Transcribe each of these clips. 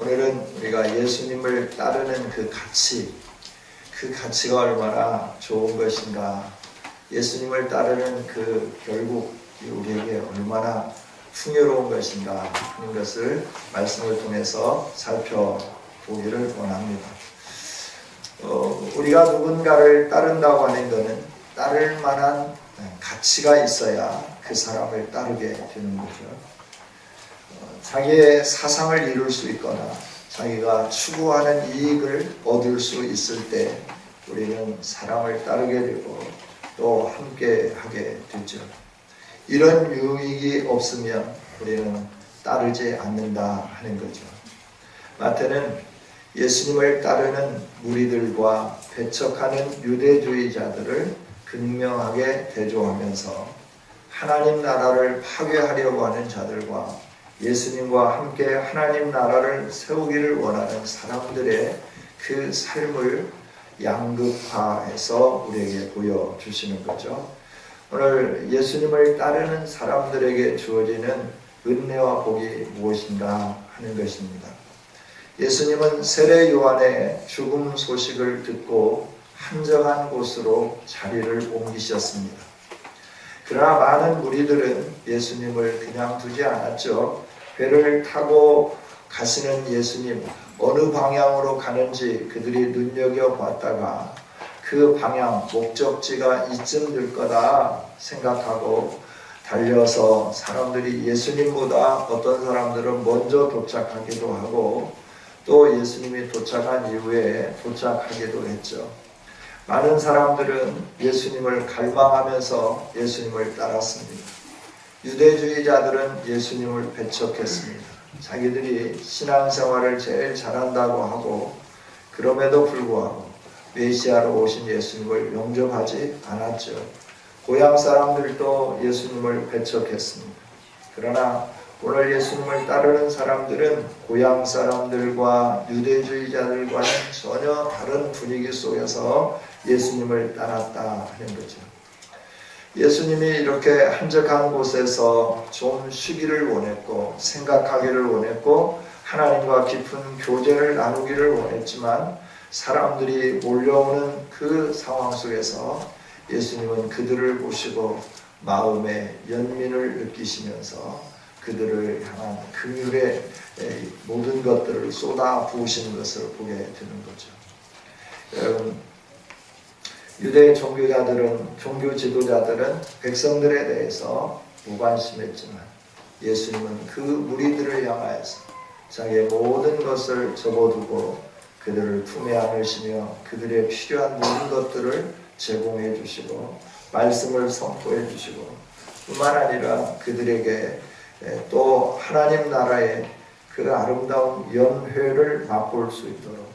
오늘은 우리가 예수님을 따르는 그 가치가 얼마나 좋은 것인가, 예수님을 따르는 그 결국 우리에게 얼마나 풍요로운 것인가 하는 것을 말씀을 통해서 살펴보기를 원합니다. 우리가 누군가를 따른다고 하는 것은 따를 만한 가치가 있어야 그 사람을 따르게 되는 거죠. 자기의 사상을 이룰 수 있거나 자기가 추구하는 이익을 얻을 수 있을 때 우리는 사람을 따르게 되고 또 함께 하게 되죠. 이런 유익이 없으면 우리는 따르지 않는다 하는 거죠. 마태는 예수님을 따르는 무리들과 배척하는 유대주의자들을 극명하게 대조하면서 하나님 나라를 파괴하려고 하는 자들과 예수님과 함께 하나님 나라를 세우기를 원하는 사람들의 그 삶을 양극화해서 우리에게 보여주시는 거죠. 오늘 예수님을 따르는 사람들에게 주어지는 은혜와 복이 무엇인가 하는 것입니다. 예수님은 세례 요한의 죽음 소식을 듣고 한적한 곳으로 자리를 옮기셨습니다. 그러나 많은 무리들은 예수님을 그냥 두지 않았죠. 배를 타고 가시는 예수님, 어느 방향으로 가는지 그들이 눈여겨봤다가 그 방향, 목적지가 이쯤 될 거다 생각하고 달려서 사람들이 예수님보다 어떤 사람들은 먼저 도착하기도 하고 또 예수님이 도착한 이후에 도착하기도 했죠. 많은 사람들은 예수님을 갈망하면서 예수님을 따랐습니다. 유대주의자들은 예수님을 배척했습니다. 자기들이 신앙생활을 제일 잘한다고 하고 그럼에도 불구하고 메시아로 오신 예수님을 영접하지 않았죠. 고향 사람들도 예수님을 배척했습니다. 그러나 오늘 예수님을 따르는 사람들은 고향 사람들과 유대주의자들과는 전혀 다른 분위기 속에서 예수님을 따랐다 하는 거죠. 예수님이 이렇게 한적한 곳에서 좀 쉬기를 원했고 생각하기를 원했고 하나님과 깊은 교제를 나누기를 원했지만 사람들이 몰려오는 그 상황 속에서 예수님은 그들을 보시고 마음의 연민을 느끼시면서 그들을 향한 긍휼의 모든 것들을 쏟아 부으시는 것을 보게 되는 거죠. 여러분, 유대 종교 지도자들은 백성들에 대해서 무관심했지만 예수님은 그 무리들을 향하여서 자기의 모든 것을 접어두고 그들을 품에 안으시며 그들의 필요한 모든 것들을 제공해 주시고 말씀을 선포해 주시고 뿐만 아니라 그들에게 또 하나님 나라의 그 아름다운 연회를 맛볼 수 있도록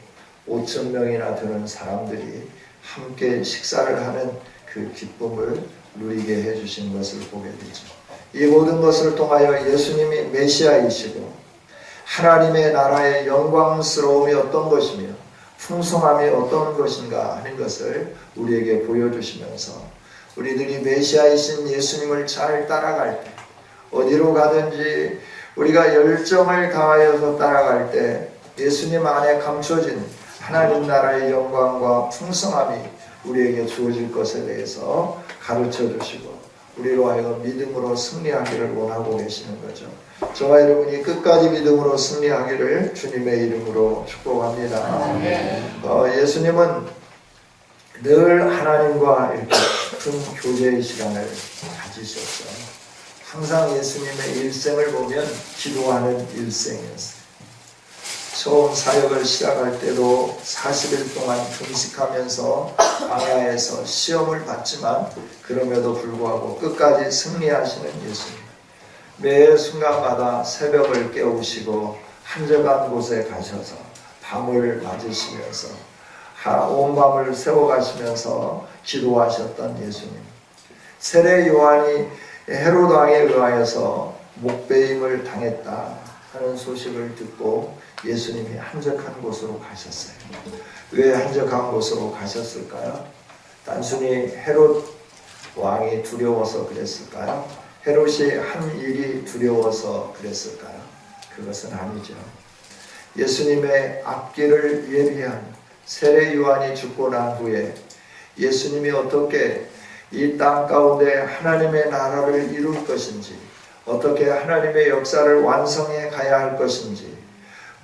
5,000명이나 되는 사람들이 함께 식사를 하는 그 기쁨을 누리게 해주신 것을 보게 되죠. 이 모든 것을 통하여 예수님이 메시아이시고 하나님의 나라의 영광스러움이 어떤 것이며 풍성함이 어떤 것인가 하는 것을 우리에게 보여주시면서 우리들이 메시아이신 예수님을 잘 따라갈 때 어디로 가든지 우리가 열정을 다하여서 따라갈 때 예수님 안에 감춰진 하나님 나라의 영광과 풍성함이 우리에게 주어질 것에 대해서 가르쳐 주시고 우리로 하여금 믿음으로 승리하기를 원하고 계시는 거죠. 저와 여러분이 끝까지 믿음으로 승리하기를 주님의 이름으로 축복합니다. 예수님은 늘 하나님과 이렇게 깊은 교제의 시간을 가지셨죠. 항상 예수님의 일생을 보면 기도하는 일생이었어요. 처음 사역을 시작할 때도 40일 동안 금식하면서 광야에서 시험을 받지만 그럼에도 불구하고 끝까지 승리하시는 예수님. 매 순간마다 새벽을 깨우시고 한적한 곳에 가셔서 밤을 맞으시면서 온 밤을 세워가시면서 기도하셨던 예수님. 세례 요한이 헤롯 왕에 의하여서 목베임을 당했다 하는 소식을 듣고 예수님이 한적한 곳으로 가셨어요. 왜 한적한 곳으로 가셨을까요? 단순히 헤롯 왕이 두려워서 그랬을까요? 헤롯이 한 일이 두려워서 그랬을까요? 그것은 아니죠. 예수님의 앞길을 예비한 세례 요한이 죽고 난 후에 예수님이 어떻게 이 땅 가운데 하나님의 나라를 이룰 것인지, 어떻게 하나님의 역사를 완성해 가야 할 것인지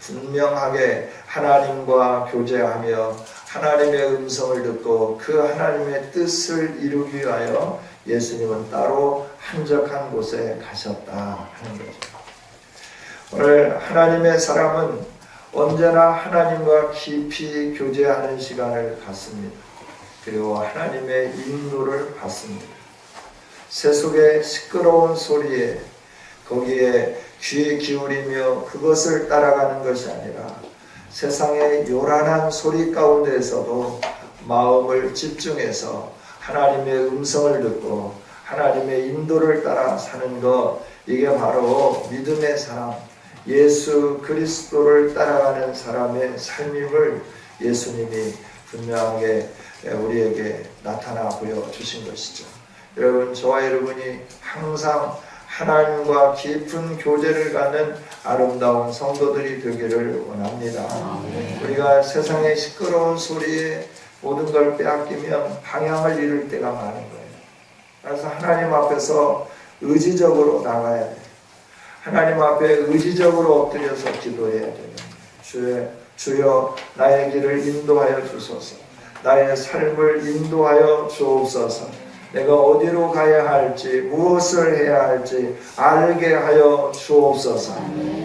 분명하게 하나님과 교제하며 하나님의 음성을 듣고 그 하나님의 뜻을 이루기 위하여 예수님은 따로 한적한 곳에 가셨다 하는 거죠. 오늘 하나님의 사람은 언제나 하나님과 깊이 교제하는 시간을 갖습니다. 그리고 하나님의 인도를 받습니다. 세속의 시끄러운 소리에 거기에 귀 기울이며 그것을 따라가는 것이 아니라 세상의 요란한 소리 가운데에서도 마음을 집중해서 하나님의 음성을 듣고 하나님의 인도를 따라 사는 것, 이게 바로 믿음의 사람, 예수 그리스도를 따라가는 사람의 삶임을 예수님이 분명하게 우리에게 나타나 보여주신 것이죠. 여러분, 저와 여러분이 항상 하나님과 깊은 교제를 갖는 아름다운 성도들이 되기를 원합니다. 우리가 세상의 시끄러운 소리에 모든 걸 빼앗기면 방향을 잃을 때가 많은 거예요. 그래서 하나님 앞에서 의지적으로 나가야 돼요. 하나님 앞에 의지적으로 엎드려서 기도해야 돼요. 주여 나의 길을 인도하여 주소서. 나의 삶을 인도하여 주옵소서. 내가 어디로 가야 할지, 무엇을 해야 할지 알게 하여 주옵소서.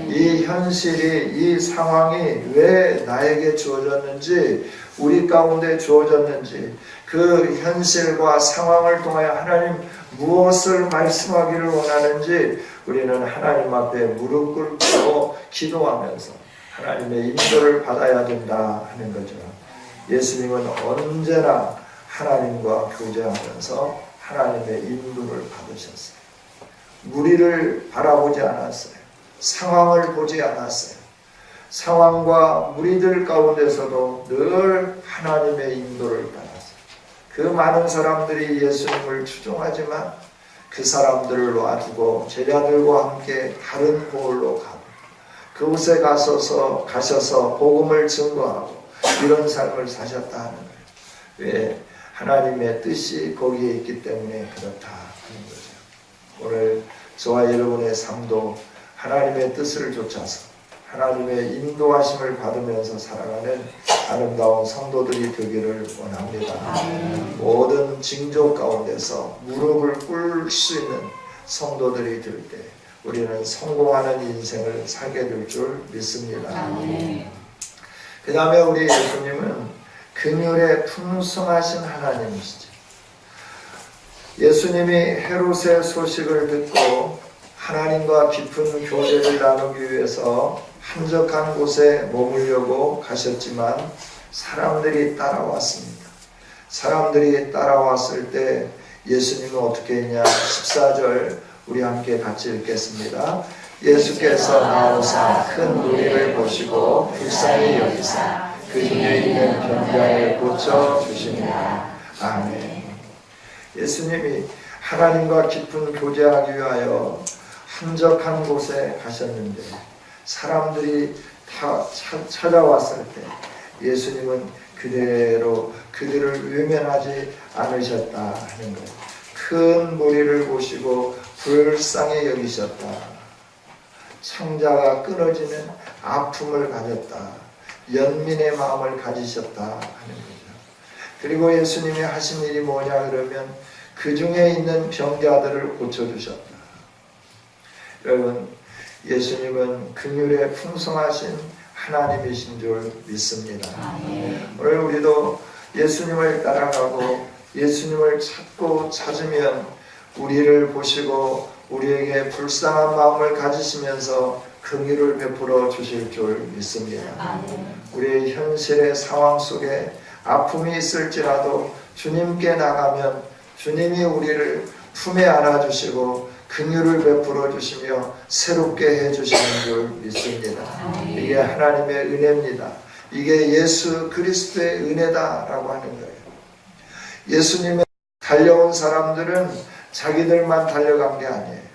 이 현실이, 이 상황이 왜 나에게 주어졌는지, 우리 가운데 주어졌는지, 그 현실과 상황을 통하여 하나님 무엇을 말씀하기를 원하는지 우리는 하나님 앞에 무릎 꿇고 기도하면서 하나님의 인도를 받아야 된다 하는 거죠. 예수님은 언제나 하나님과 교제하면서 하나님의 인도를 받으셨어요. 무리를 바라보지 않았어요. 상황을 보지 않았어요. 상황과 무리들 가운데서도 늘 하나님의 인도를 따랐어요. 그 많은 사람들이 예수님을 추종하지만 그 사람들을 놔두고 제자들과 함께 다른 고을로 가고 그곳에 가셔서 복음을 증거하고 이런 삶을 사셨다 하는 거예요. 왜? 하나님의 뜻이 거기에 있기 때문에 그렇다 하는 거죠. 오늘 저와 여러분의 삶도 하나님의 뜻을 좇아서 하나님의 인도하심을 받으면서 살아가는 아름다운 성도들이 되기를 원합니다. 모든 징조 가운데서 무릎을 꿇을 수 있는 성도들이 될 때 우리는 성공하는 인생을 살게 될 줄 믿습니다. 그 다음에 우리 예수님은 긍휼에 풍성하신 하나님이시죠. 예수님이 헤롯의 소식을 듣고 하나님과 깊은 교제를 나누기 위해서 한적한 곳에 머물려고 가셨지만 사람들이 따라왔습니다. 사람들이 따라왔을 때 예수님은 어떻게 했냐? 14절 우리 함께 같이 읽겠습니다. 예수께서 나오사 큰 무리를 보시고 불쌍히 여기사 그 중에 있는 병자를 고쳐주시니라. 아멘. 예수님이 하나님과 깊은 교제하기 위하여 한적한 곳에 가셨는데 사람들이 다 찾아왔을 때 예수님은 그대로 그들을 외면하지 않으셨다 하는 거예요. 큰 무리를 보시고 불쌍히 여기셨다. 창자가 끊어지는 아픔을 가졌다. 연민의 마음을 가지셨다 하는 거죠. 그리고 예수님이 하신 일이 뭐냐 그러면 그 중에 있는 병자들을 고쳐주셨다. 여러분, 예수님은 긍휼에 풍성하신 하나님이신 줄 믿습니다. 오늘 우리도 예수님을 따라가고 예수님을 찾고 찾으면 우리를 보시고 우리에게 불쌍한 마음을 가지시면서 긍휼을 베풀어 주실 줄 믿습니다. 우리의 현실의 상황 속에 아픔이 있을지라도 주님께 나가면 주님이 우리를 품에 안아주시고 긍휼을 베풀어 주시며 새롭게 해주시는 줄 믿습니다. 이게 하나님의 은혜입니다. 이게 예수 그리스도의 은혜다라고 하는 거예요. 예수님의 달려온 사람들은 자기들만 달려간 게 아니에요.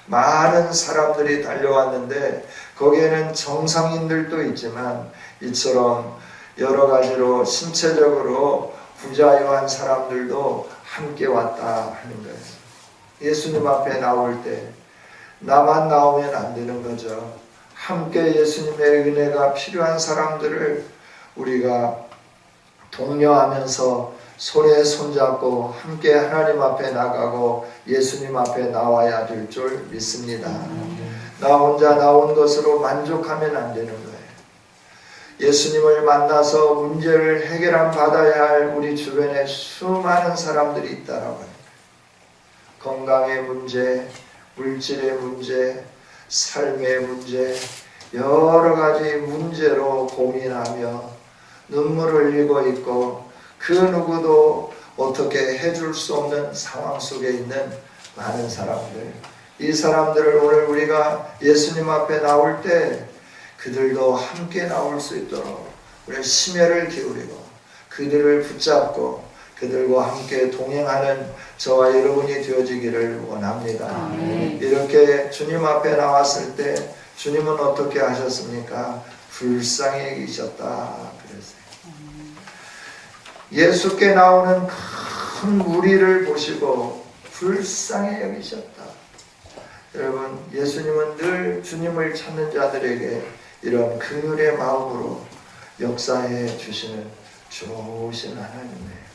많은 사람들이 달려왔는데 거기에는 정상인들도 있지만 이처럼 여러 가지로 신체적으로 부자유한 사람들도 함께 왔다 하는 거예요. 예수님 앞에 나올 때 나만 나오면 안 되는 거죠. 함께 예수님의 은혜가 필요한 사람들을 우리가 독려하면서 손에 손잡고 함께 하나님 앞에 나가고 예수님 앞에 나와야 될 줄 믿습니다. 나 혼자 나온 것으로 만족하면 안 되는 거예요. 예수님을 만나서 문제를 해결함 받아야 할 우리 주변에 수많은 사람들이 있다라고 합니다. 건강의 문제, 물질의 문제, 삶의 문제, 여러 가지 문제로 고민하며 눈물을 흘리고 있고 그 누구도 어떻게 해줄 수 없는 상황 속에 있는 많은 사람들, 이 사람들을 오늘 우리가 예수님 앞에 나올 때 그들도 함께 나올 수 있도록 우리 심혈을 기울이고 그들을 붙잡고 그들과 함께 동행하는 저와 여러분이 되어지기를 원합니다. 이렇게 주님 앞에 나왔을 때 주님은 어떻게 하셨습니까? 불쌍히 여기셨다 그랬어요. 예수께 나오는 큰 무리를 보시고 불쌍히 여기셨다. 여러분, 예수님은 늘 주님을 찾는 자들에게 이런 긍휼의 마음으로 역사해 주시는 좋으신 하나님이에요.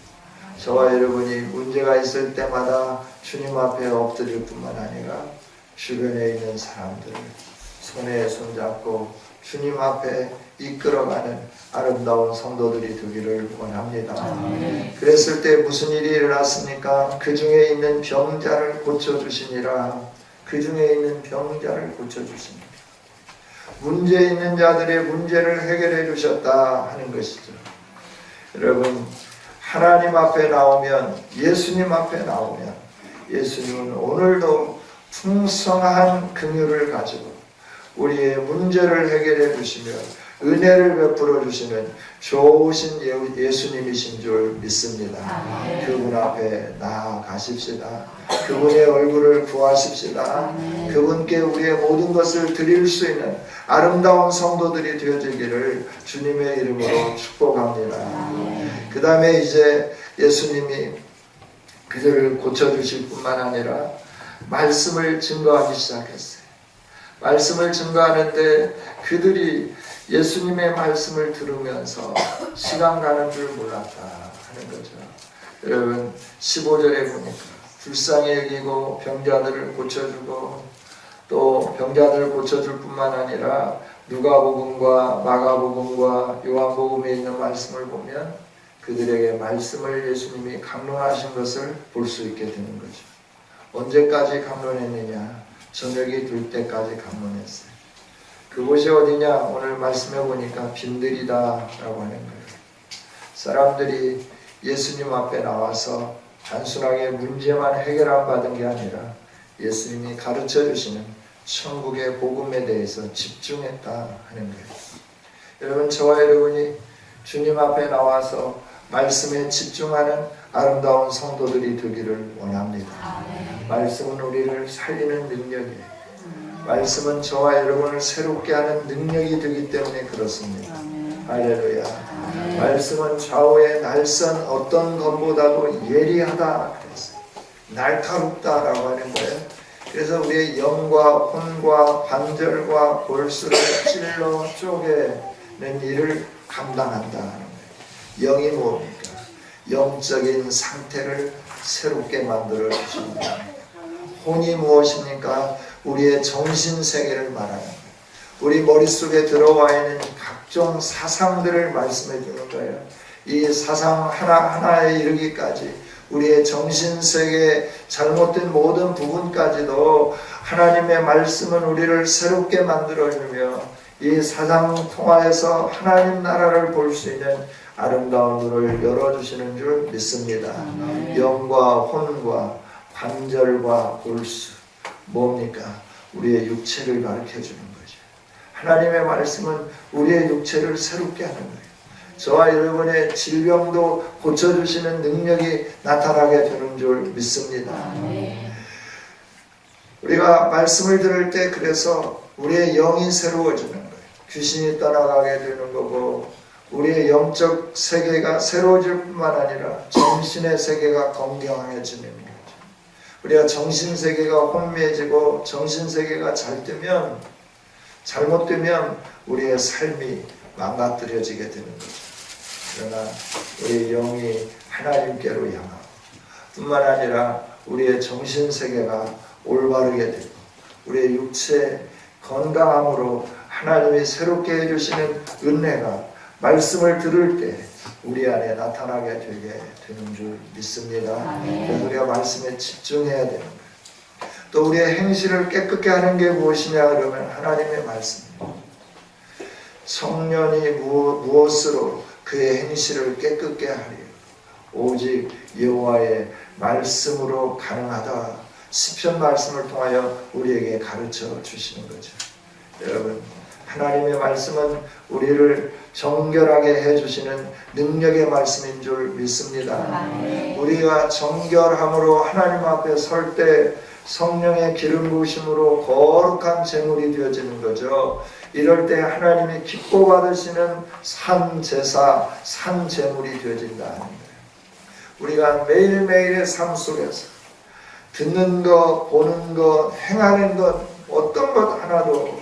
저와 여러분이 문제가 있을 때마다 주님 앞에 엎드릴 뿐만 아니라 주변에 있는 사람들 손에 손잡고 주님 앞에 이끌어가는 아름다운 성도들이 되기를 원합니다. 그랬을 때 무슨 일이 일어났습니까? 그 중에 있는 병자를 고쳐주시니라. 그 중에 있는 병자를 고쳐주십니다. 문제 있는 자들의 문제를 해결해 주셨다 하는 것이죠. 여러분, 하나님 앞에 나오면, 예수님 앞에 나오면 예수님은 오늘도 풍성한 긍휼을 가지고 우리의 문제를 해결해 주시며 은혜를 베풀어 주시는 좋으신 예수님이신 줄 믿습니다. 그분 앞에 나아가십시다. 그분의 얼굴을 구하십시다. 그분께 우리의 모든 것을 드릴 수 있는 아름다운 성도들이 되어지기를 주님의 이름으로 축복합니다. 그 다음에 이제 예수님이 그들을 고쳐주실 뿐만 아니라 말씀을 증거하기 시작했어요. 말씀을 증거하는데 그들이 예수님의 말씀을 들으면서 시간 가는 줄 몰랐다 하는 거죠. 여러분, 15절에 보니까 불쌍히 여기고 병자들을 고쳐주고 또 병자들을 고쳐줄 뿐만 아니라 누가복음과 마가복음과 요한복음에 있는 말씀을 보면 그들에게 말씀을 예수님이 강론하신 것을 볼 수 있게 되는 거죠. 언제까지 강론했느냐? 저녁이 될 때까지 강론했어요. 그곳이 어디냐? 오늘 말씀해 보니까 빈들이다 라고 하는 거예요. 사람들이 예수님 앞에 나와서 단순하게 문제만 해결안 받은 게 아니라 예수님이 가르쳐 주시는 천국의 복음에 대해서 집중했다 하는 거예요. 여러분, 저와 여러분이 주님 앞에 나와서 말씀에 집중하는 아름다운 성도들이 되기를 원합니다. 말씀은 우리를 살리는 능력이에요. 말씀은 저와 여러분을 새롭게 하는 능력이 되기 때문에 그렇습니다. 할렐루야. 말씀은 좌우의 날선 어떤 것보다도 예리하다 그랬어요. 날카롭다라고 하는 거예요. 그래서 우리의 영과 혼과 관절과 골수를 찔러 쪼개는 일을 감당한다 하는 거예요. 영이 뭡니까? 영적인 상태를 새롭게 만들어 주십니다. 혼이 무엇입니까? 우리의 정신세계를 말하는 거예요. 우리 머릿속에 들어와 있는 각종 사상들을 말씀해 주는 거예요. 이 사상 하나하나에 이르기까지 우리의 정신세계 잘못된 모든 부분까지도 하나님의 말씀은 우리를 새롭게 만들어 주며 이 사상 통하여서 하나님 나라를 볼 수 있는 아름다운 눈을 열어주시는 줄 믿습니다. 영과 혼과 관절과 골수 뭡니까? 우리의 육체를 가르쳐주는 거죠. 하나님의 말씀은 우리의 육체를 새롭게 하는 거예요. 저와 여러분의 질병도 고쳐주시는 능력이 나타나게 되는 줄 믿습니다. 우리가 말씀을 들을 때 그래서 우리의 영이 새로워지는 거예요. 귀신이 떠나가게 되는 거고 우리의 영적 세계가 새로워질 뿐만 아니라 정신의 세계가 건강해지는 거죠. 우리가 정신 세계가 혼미해지고 정신 세계가 잘못되면 우리의 삶이 망가뜨려지게 되는 거죠. 그러나 우리의 영이 하나님께로 향하고 뿐만 아니라 우리의 정신 세계가 올바르게 되고 우리의 육체 건강함으로 하나님이 새롭게 해주시는 은혜가 말씀을 들을 때 우리 안에 나타나게 되게 되는 줄 믿습니다. 그래서 우리가 말씀에 집중해야 되는 거예요. 또 우리의 행실을 깨끗게 하는 게 무엇이냐 그러면 하나님의 말씀입니다. 청년이 무엇으로 그의 행실을 깨끗게 하리요? 오직 여호와의 말씀으로 가능하다. 시편 말씀을 통하여 우리에게 가르쳐 주시는 거죠. 여러분, 하나님의 말씀은 우리를 정결하게 해주시는 능력의 말씀인 줄 믿습니다. 우리가 정결함으로 하나님 앞에 설 때 성령의 기름 부으심으로 거룩한 제물이 되어지는 거죠. 이럴 때 하나님이 기뻐 받으시는 산 제사, 산 제물이 되어진다는 거예요. 우리가 매일매일의 삶 속에서 듣는 것, 보는 것, 행하는 것, 어떤 것 하나도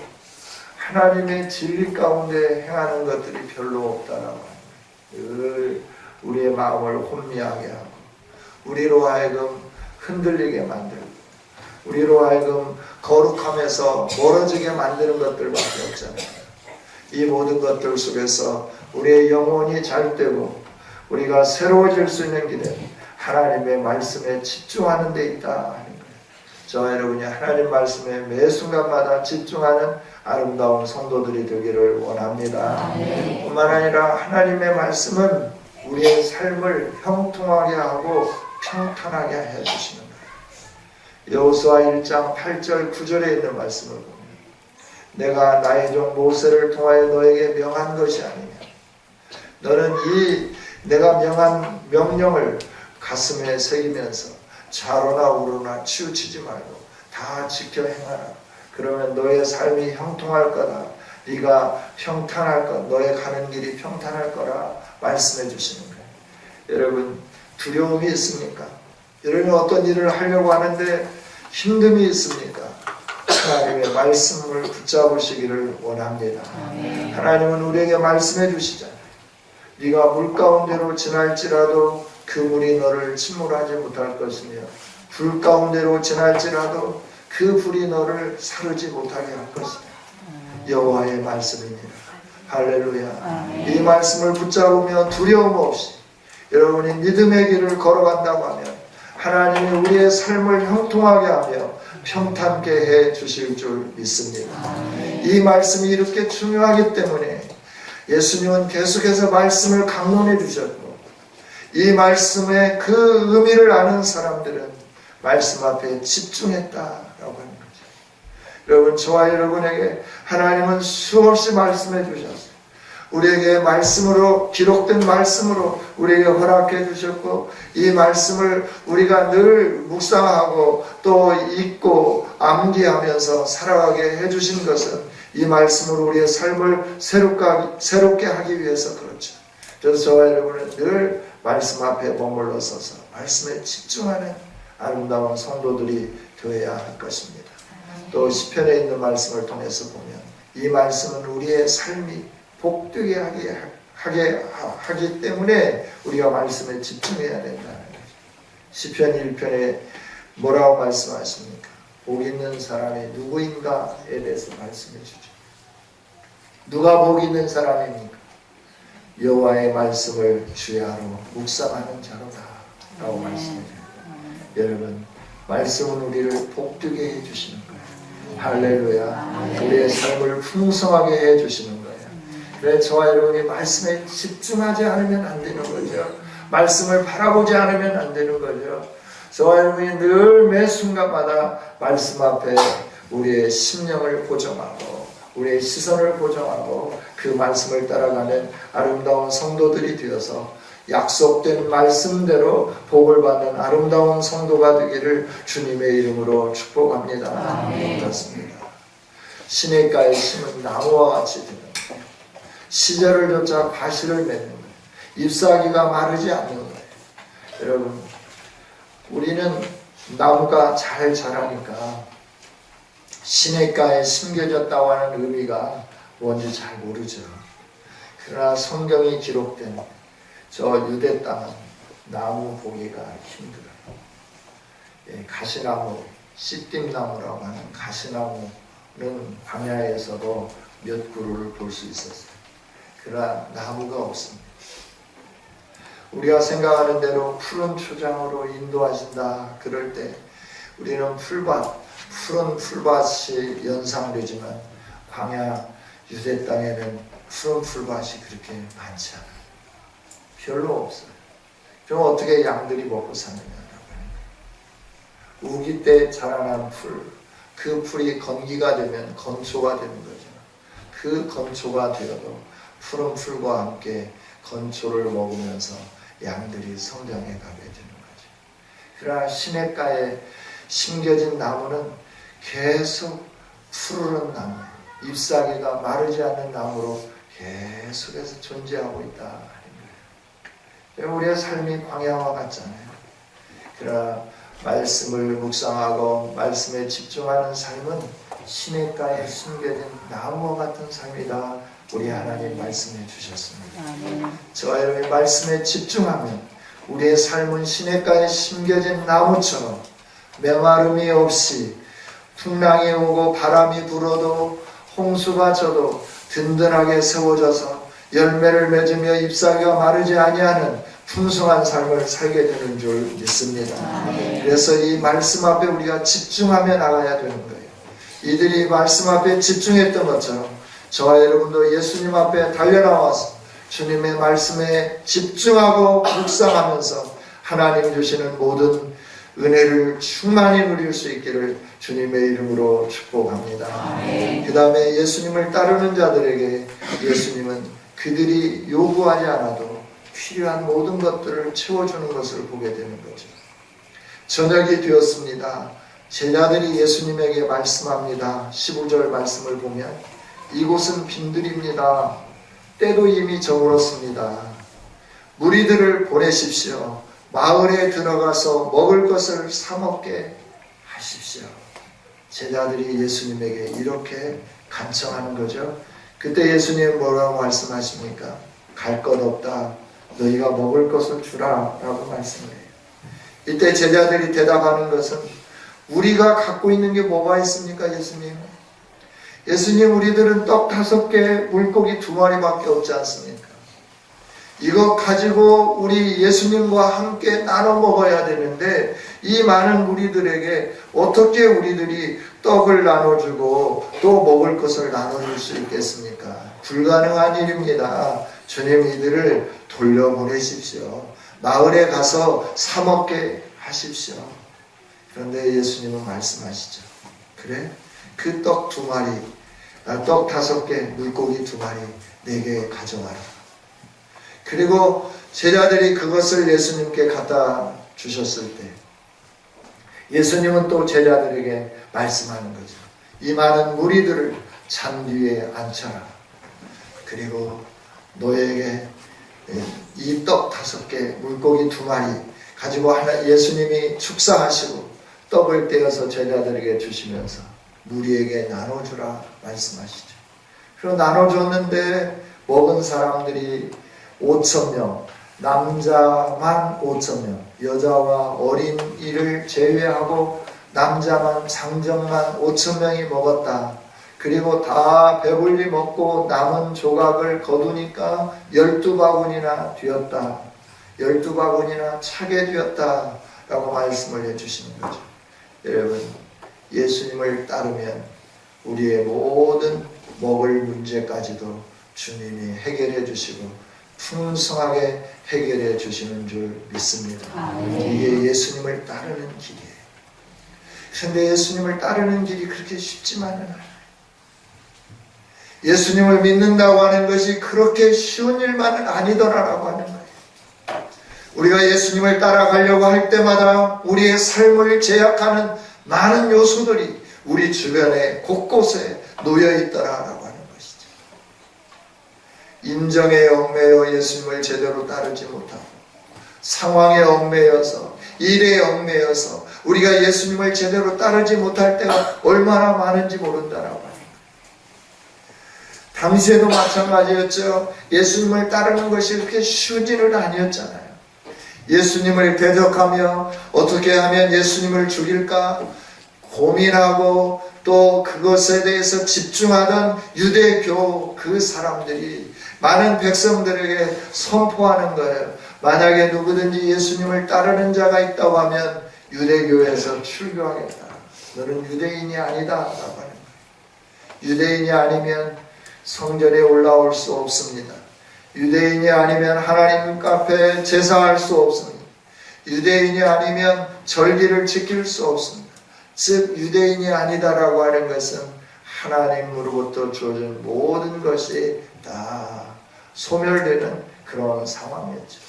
하나님의 진리 가운데 행하는 것들이 별로 없다라고 합니다. 늘 우리의 마음을 혼미하게 하고 우리로 하여금 흔들리게 만들고 우리로 하여금 거룩함에서 멀어지게 만드는 것들밖에 없잖아요. 이 모든 것들 속에서 우리의 영혼이 잘되고 우리가 새로워질 수 있는 길은 하나님의 말씀에 집중하는 데 있다 하는 거예요. 저와 여러분이 하나님 말씀에 매 순간마다 집중하는 아름다운 성도들이 되기를 원합니다. 뿐만 아니라 하나님의 말씀은 우리의 삶을 형통하게 하고 평탄하게 해주시는 거예요. 여호수아 1장 8절 9절에 있는 말씀을 보면 내가 나의 종 모세를 통하여 너에게 명한 것이 아니냐. 너는 이 내가 명한 명령을 가슴에 새기면서 좌로나 우로나 치우치지 말고 다 지켜 행하라. 그러면 너의 삶이 형통할 거다. 네가 평탄할 것, 너의 가는 길이 평탄할 거라 말씀해 주시는 거예요. 여러분, 두려움이 있습니까? 여러분이 어떤 일을 하려고 하는데 힘듦이 있습니까? 하나님의 말씀을 붙잡으시기를 원합니다. 하나님은 우리에게 말씀해 주시잖아요. 네가 물 가운데로 지날지라도 그 물이 너를 침몰하지 못할 것이며 불 가운데로 지날지라도 그 불이 너를 사르지 못하게 할 것이다. 여호와의 말씀입니다. 할렐루야. 이 말씀을 붙잡으며 두려움 없이 여러분이 믿음의 길을 걸어간다고 하면 하나님이 우리의 삶을 형통하게 하며 평탄케 해 주실 줄 믿습니다. 이 말씀이 이렇게 중요하기 때문에 예수님은 계속해서 말씀을 강론해 주셨고 이 말씀의 그 의미를 아는 사람들은 말씀 앞에 집중했다라고 하는 거죠. 여러분, 저와 여러분에게 하나님은 수없이 말씀해 주셨어요. 우리에게 말씀으로 기록된 말씀으로 우리에게 허락해 주셨고 이 말씀을 우리가 늘 묵상하고 또 읽고 암기하면서 살아가게 해주신 것은 이 말씀으로 우리의 삶을 새롭게 하기 위해서 그렇죠. 그래서 저와 여러분은 늘 말씀 앞에 머물러 서서 말씀에 집중하는 아름다운 성도들이 되어야 할 것입니다. 또 시편에 있는 말씀을 통해서 보면 이 말씀은 우리의 삶이 복되게 하기 때문에 우리가 말씀에 집중해야 된다는 거죠. 시편 1편에 뭐라고 말씀하십니까? 복 있는 사람이 누구인가에 대해서 말씀해 주죠. 누가 복 있는 사람입니까? 여호와의 말씀을 주야로 묵상하는 자로다 라고 말씀해 주죠. 여러분, 말씀은 우리를 복되게 해주시는 거예요. 할렐루야. 우리의 삶을 풍성하게 해주시는 거예요. 그래, 저와 여러분이 말씀에 집중하지 않으면 안 되는 거죠. 말씀을 바라보지 않으면 안 되는 거죠. 저와 여러분이 늘 매 순간마다 말씀 앞에 우리의 심령을 고정하고 우리의 시선을 고정하고 그 말씀을 따라가는 아름다운 성도들이 되어서 약속된 말씀대로 복을 받는 아름다운 성도가 되기를 주님의 이름으로 축복합니다. 그렇습니다. 시냇가에 심은 나무와 같이 되는 거예요. 시절을 쫓아 과실을 맺는 거예요. 잎사귀가 마르지 않는 거예요. 여러분, 우리는 나무가 잘 자라니까 시냇가에 심겨졌다고 하는 의미가 뭔지 잘 모르죠. 그러나 성경이 기록된 저 유대 땅은 나무 보기가 힘들어요. 가시나무, 씨띠나무라고 하는 가시나무는 광야에서도 몇 그루를 볼 수 있었어요. 그러나 나무가 없습니다. 우리가 생각하는 대로 푸른 초장으로 인도하신다 그럴 때 우리는 푸른 풀밭이 연상되지만 광야 유대 땅에는 푸른 풀밭이 그렇게 많지 않아요. 별로 없어요. 그럼 어떻게 양들이 먹고 사느냐라고 하는 거예요. 우기 때 자라난 풀, 그 풀이 건기가 되면 건초가 되는 거죠. 그 건초가 되어도 푸른 풀과 함께 건초를 먹으면서 양들이 성장해 가게 되는 거죠. 그러나 시냇가에 심겨진 나무는 계속 푸르른 나무, 잎사귀가 마르지 않는 나무로 계속해서 존재하고 있다 하는 거예요. 우리의 삶이 광야와 같잖아요. 그러나 말씀을 묵상하고 말씀에 집중하는 삶은 시냇가에 심겨진 나무와 같은 삶이다. 우리 하나님 말씀해 주셨습니다. 저와 여러분이 말씀에 집중하면 우리의 삶은 시냇가에 심겨진 나무처럼 메마름이 없이 풍랑이 오고 바람이 불어도 홍수가 져도 든든하게 세워져서 열매를 맺으며 잎사귀가 마르지 아니하는 풍성한 삶을 살게 되는 줄 믿습니다. 그래서 이 말씀 앞에 우리가 집중하며 나가야 되는 거예요. 이들이 말씀 앞에 집중했던 것처럼 저와 여러분도 예수님 앞에 달려나와서 주님의 말씀에 집중하고 묵상하면서 하나님 주시는 모든 은혜를 충만히 누릴 수 있기를 주님의 이름으로 축복합니다. 그 다음에 예수님을 따르는 자들에게 예수님은 그들이 요구하지 않아도 필요한 모든 것들을 채워주는 것을 보게 되는 거죠. 저녁이 되었습니다. 제자들이 예수님에게 말씀합니다. 15절 말씀을 보면 이곳은 빈들입니다. 때도 이미 저물었습니다. 무리들을 보내십시오. 마을에 들어가서 먹을 것을 사 먹게 하십시오. 제자들이 예수님에게 이렇게 간청하는 거죠. 그때 예수님 뭐라고 말씀하십니까? 갈 것 없다. 너희가 먹을 것을 주라 라고 말씀해요. 이때 제자들이 대답하는 것은 우리가 갖고 있는 게 뭐가 있습니까? 예수님 우리들은 떡 5개 물고기 2마리밖에 없지 않습니까? 이거 가지고 우리 예수님과 함께 나눠 먹어야 되는데 이 많은 무리들에게 어떻게 우리들이 떡을 나눠주고 또 먹을 것을 나눠줄 수 있겠습니까? 불가능한 일입니다. 주님 이들을 돌려보내십시오. 마을에 가서 사 먹게 하십시오. 그런데 예수님은 말씀하시죠. 그래? 그 떡 2마리, 떡 5개, 물고기 2마리 내게 가져와라. 그리고 제자들이 그것을 예수님께 갖다 주셨을 때 예수님은 또 제자들에게 말씀하는 거죠. 이 많은 무리들을 잔 뒤에 앉혀라. 그리고 너에게 이 떡 5개, 물고기 2마리 가지고 예수님이 축사하시고 떡을 떼어서 제자들에게 주시면서 무리에게 나눠주라 말씀하시죠. 그리고 나눠줬는데 먹은 사람들이 5,000명, 남자만 5,000명, 여자와 어린이를 제외하고 남자만 장정만 5,000명이 먹었다. 그리고 다 배불리 먹고 남은 조각을 거두니까 12바구니나 되었다. 12바구니나 차게 되었다. 라고 말씀을 해주시는 거죠. 여러분, 예수님을 따르면 우리의 모든 먹을 문제까지도 주님이 해결해 주시고 풍성하게 해결해 주시는 줄 믿습니다. 이게 예수님을 따르는 길이에요. 그런데 예수님을 따르는 길이 그렇게 쉽지만은 않아요. 예수님을 믿는다고 하는 것이 그렇게 쉬운 일만은 아니더라라고 하는 거예요. 우리가 예수님을 따라가려고 할 때마다 우리의 삶을 제약하는 많은 요소들이 우리 주변에 곳곳에 놓여 있더라라고 하는 것이죠. 인정에 얽매여 예수님을 제대로 따르지 못하고 상황에 얽매여서 일에 얽매여서 우리가 예수님을 제대로 따르지 못할 때가 얼마나 많은지 모른다라고 하는 거예요. 당시에도 마찬가지였죠. 예수님을 따르는 것이 그렇게 쉬운 일은 아니었잖아요. 예수님을 대적하며 어떻게 하면 예수님을 죽일까 고민하고 또 그것에 대해서 집중하던 유대교 그 사람들이 많은 백성들에게 선포하는 거예요. 만약에 누구든지 예수님을 따르는 자가 있다고 하면 유대교에서 출교하겠다. 너는 유대인이 아니다 라고 하는 거예요. 유대인이 아니면 성전에 올라올 수 없습니다. 유대인이 아니면 하나님 앞에 제사할 수 없습니다. 유대인이 아니면 절기를 지킬 수 없습니다. 즉 유대인이 아니다라고 하는 것은 하나님으로부터 주어진 모든 것이 다 소멸되는 그런 상황이었죠.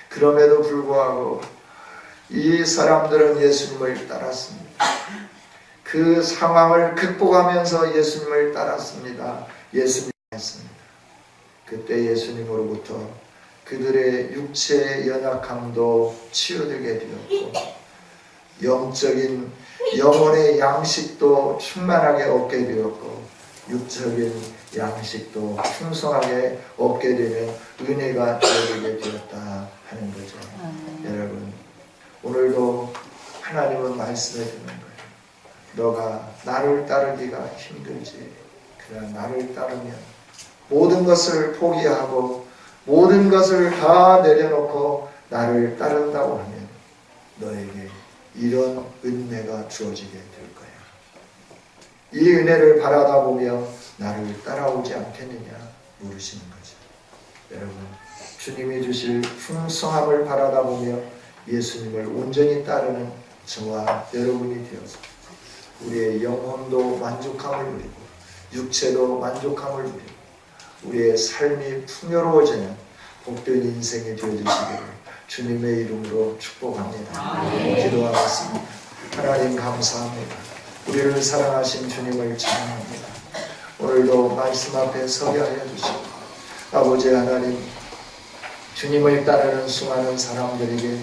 그럼에도 불구하고 이 사람들은 예수님을 따랐습니다. 그 상황을 극복하면서 예수님을 따랐습니다. 예수님을 했습니다. 그때 예수님으로부터 그들의 육체의 연약함도 치유되게 되었고 영적인 영혼의 양식도 충만하게 얻게 되었고 육적인 양식도 풍성하게 얻게 되는 은혜가 주어지게 되었다 하는 거죠. 여러분 오늘도 하나님은 말씀해 주는 거예요. 너가 나를 따르기가 힘들지. 그러나 나를 따르면 모든 것을 포기하고 모든 것을 다 내려놓고 나를 따른다고 하면 너에게 이런 은혜가 주어지게 될 거야. 이 은혜를 바라다 보며 나를 따라오지 않겠느냐 물으시는 거죠. 여러분 주님이 주실 풍성함을 바라다 보며 예수님을 온전히 따르는 저와 여러분이 되어서 우리의 영혼도 만족함을 누리고 육체도 만족함을 누리고 우리의 삶이 풍요로워지는 복된 인생이 되어주시기를 주님의 이름으로 축복합니다. 기도하겠습니다. 하나님 감사합니다. 우리를 사랑하신 주님을 찬양합니다. 오늘도 말씀 앞에 서게 하여 주시고 아버지 하나님 주님을 따르는 수많은 사람들에게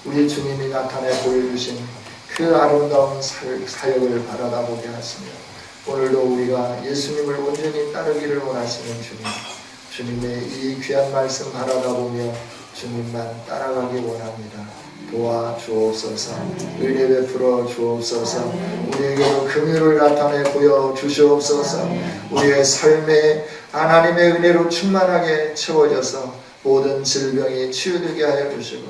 우리 주님이 나타내 보여주신 그 아름다운 사역을 바라다 보게 하시며 오늘도 우리가 예수님을 온전히 따르기를 원하시는 주님의 이 귀한 말씀 바라다 보며 주님만 따라가기 원합니다. 도와주옵소서. 은혜 베풀어 주옵소서. 우리에게도 긍휼을 나타내 보여 주시옵소서. 우리의 삶에 하나님의 은혜로 충만하게 채워져서 모든 질병이 치유되게 하여 주시고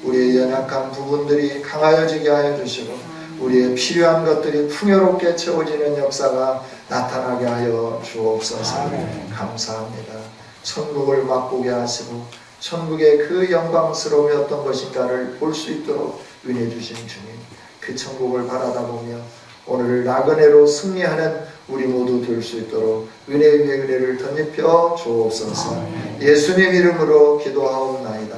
우리의 연약한 부분들이 강하여지게 하여 주시고 우리의 필요한 것들이 풍요롭게 채워지는 역사가 나타나게 하여 주옵소서. 감사합니다. 천국을 맛보게 하시고 천국의 그 영광스러움이 어떤 것인가를 볼 수 있도록 은혜 주신 주님, 그 천국을 바라다 보며 오늘 나그네로 승리하는 우리 모두 될 수 있도록 은혜 위에 은혜를 덧입혀 주옵소서. 예수님 이름으로 기도하옵나이다.